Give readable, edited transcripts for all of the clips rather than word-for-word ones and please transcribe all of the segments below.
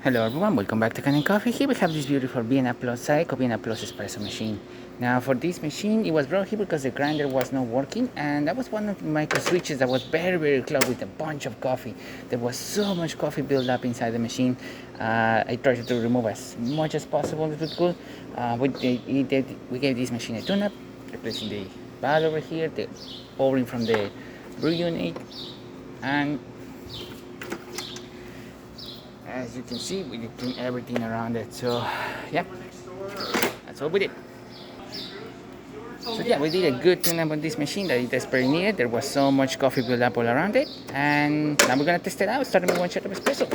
Hello everyone, welcome back to Kanen Coffee. Here we have this beautiful Vienna Plus Saeco Vienna Plus Espresso machine. Now for this machine, it was brought here because the grinder was not working, and that was one of the micro switches that was very close with a bunch of coffee. There was so much coffee built up inside the machine. I tried to remove as much as possible if we could. We gave this machine a tune-up, replacing the valve over here, the pouring from the brew unit, and as you can see, we did clean everything around it. So yeah, that's what we did. So yeah, we did a good tune-up on this machine that it desperately needed. There was so much coffee built up all around it, and now we're gonna test it out, starting with one shot of espresso.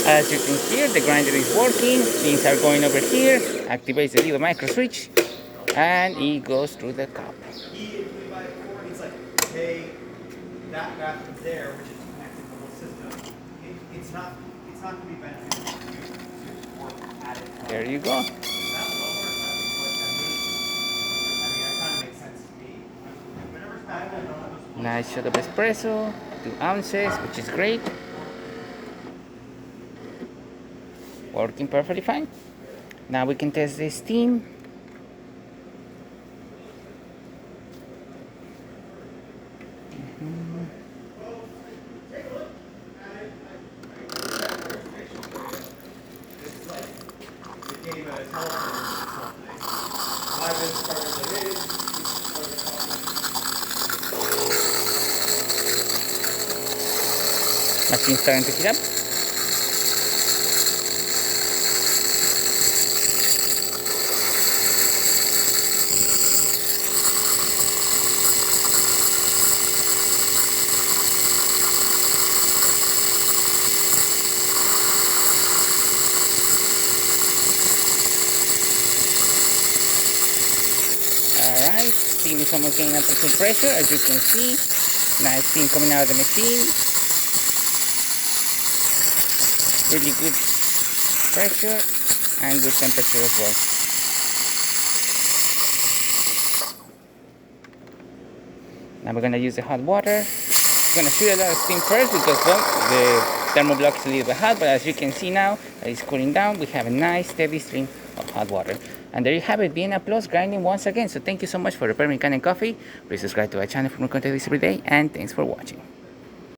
As you can hear, the grinder is working, things are going over here, activates the little micro switch, and it goes through the cup. It's like, hey, that bathroom there, which is connected to the whole system, it's not going to be beneficial for you to work at it. There you go. That lower that kind of makes sense to me. Whenever it's back, I don't know. Nice shot of espresso, 2 ounces, which is great. Working perfectly fine. Now we can test the steam. Machine starting to heat up. Alright, steam is almost getting up to full pressure, as you can see. Nice steam coming out of the machine. Really good pressure and good temperature as well. Now we're gonna use the hot water. We're gonna shoot a lot of steam first because, well, the thermoblock is a little bit hot, but as you can see now that it's cooling down, we have a nice steady stream of hot water. And there you have it, Vienna Plus grinding once again. So thank you so much for repairing Kanen Coffee. Please subscribe to our channel for more content every day, and thanks for watching.